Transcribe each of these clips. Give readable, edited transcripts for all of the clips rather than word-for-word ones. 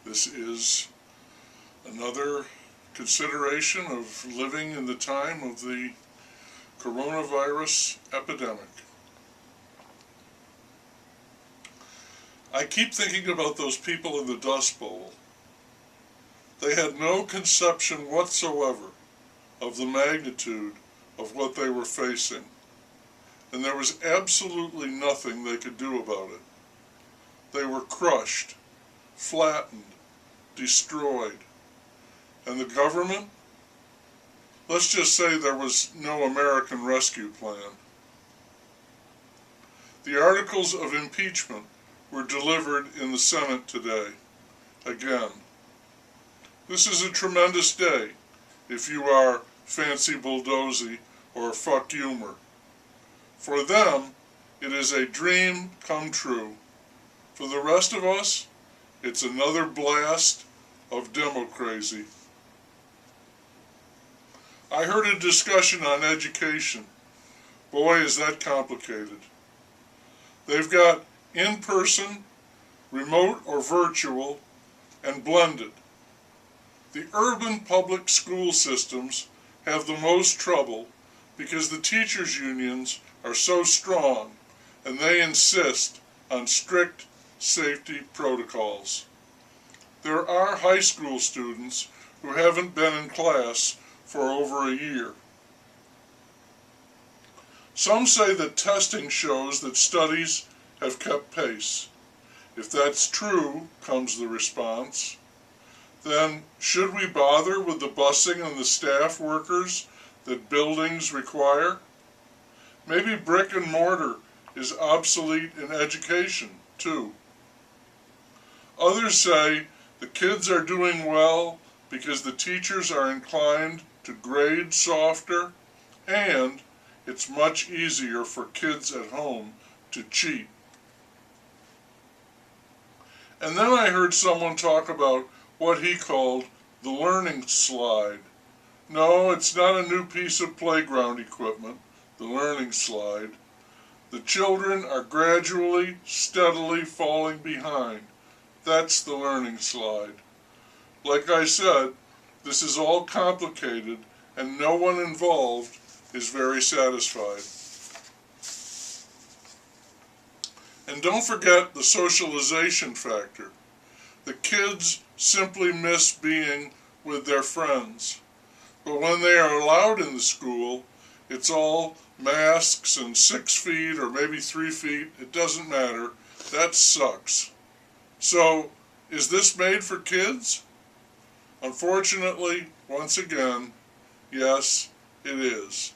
This is another consideration of living in the time of the coronavirus epidemic. I keep thinking about those people in the Dust Bowl. They had no conception whatsoever of the magnitude of what they were facing, and there was absolutely nothing they could do about it. They were crushed, flattened, destroyed. And the government? Let's just say there was no American rescue plan. The articles of impeachment were delivered in the Senate today. Again. This is a tremendous day if you are fancy bulldozy or fuck humor. For them, it is a dream come true. For the rest of us, it's another blast of democracy. I heard a discussion on education. Boy, is that complicated. They've got in-person, remote or virtual, and blended. The urban public school systems have the most trouble because the teachers' unions are so strong and they insist on strict safety protocols. There are high school students who haven't been in class for over a year. Some say that testing shows that studies have kept pace. If that's true, comes the response, then should we bother with the busing and the staff workers that buildings require? Maybe brick and mortar is obsolete in education, too. Others say the kids are doing well because the teachers are inclined to grade softer, and it's much easier for kids at home to cheat. And then I heard someone talk about what he called the learning slide. No, it's not a new piece of playground equipment, the learning slide. The children are gradually, steadily falling behind. That's the learning slide. Like I said, this is all complicated and no one involved is very satisfied. And don't forget the socialization factor. The kids simply miss being with their friends. But when they are allowed in the school, it's all masks and 6 feet or maybe 3 feet. It doesn't matter. That sucks. So, is this made for kids? Unfortunately, once again, yes, it is.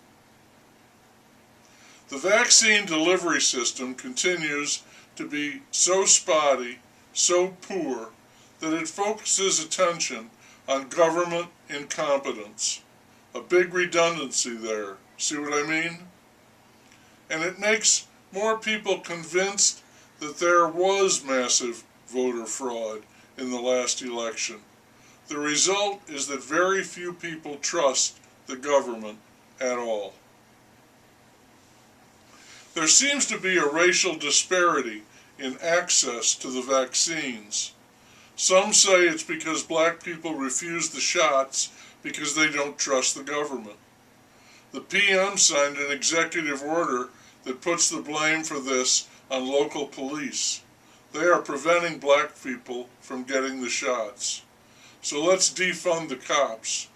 The vaccine delivery system continues to be so spotty, so poor, that it focuses attention on government incompetence. A big redundancy there. See what I mean? And it makes more people convinced that there was massive voter fraud in the last election. The result is that very few people trust the government at all. There seems to be a racial disparity in access to the vaccines. Some say it's because black people refuse the shots because they don't trust the government. The PM signed an executive order that puts the blame for this on local police. They are preventing black people from getting the shots. So let's defund the cops.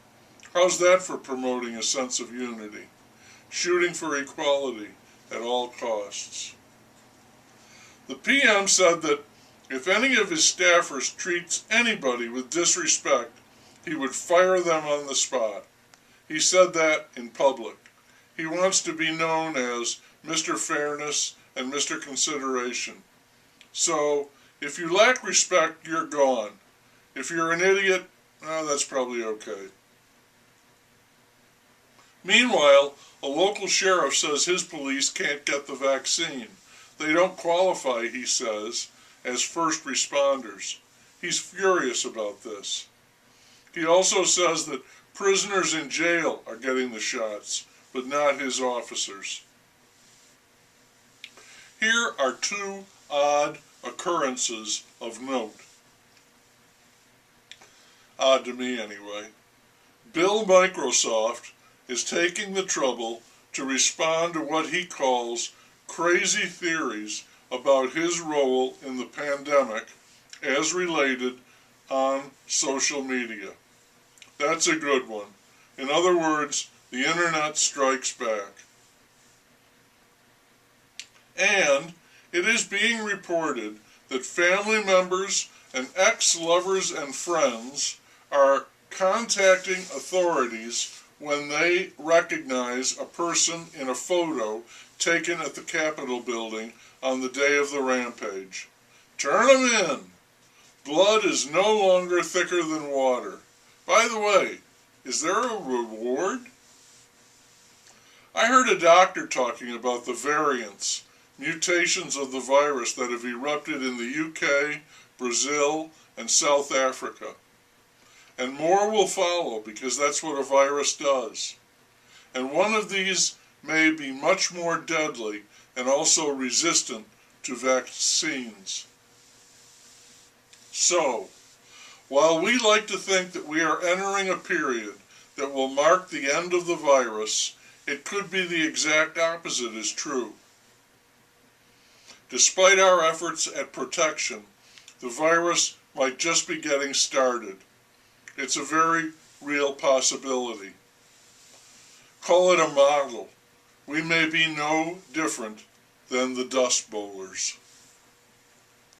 How's that for promoting a sense of unity? Shooting for equality at all costs. The PM said that if any of his staffers treats anybody with disrespect, he would fire them on the spot. He said that in public. He wants to be known as Mr. Fairness and Mr. Consideration. So, if you lack respect, you're gone. If you're an idiot, that's probably okay. Meanwhile, a local sheriff says his police can't get the vaccine. They don't qualify, he says, as first responders. He's furious about this. He also says that prisoners in jail are getting the shots, but not his officers. Here are two odd occurrences of note. odd to me anyway. Bill Microsoft is taking the trouble to respond to what he calls crazy theories about his role in the pandemic as related on social media. That's a good one. In other words, the internet strikes back. And it is being reported that family members and ex-lovers and friends are contacting authorities when they recognize a person in a photo taken at the Capitol building on the day of the rampage. Turn them in. Blood is no longer thicker than water. By the way, is there a reward? I heard a doctor talking about the variants, mutations of the virus that have erupted in the UK, Brazil, and South Africa. And more will follow because that's what a virus does. And one of these may be much more deadly and also resistant to vaccines. So, while we like to think that we are entering a period that will mark the end of the virus, it could be the exact opposite is true. Despite our efforts at protection, the virus might just be getting started. It's a very real possibility. Call it a model. We may be no different than the Dust Bowlers.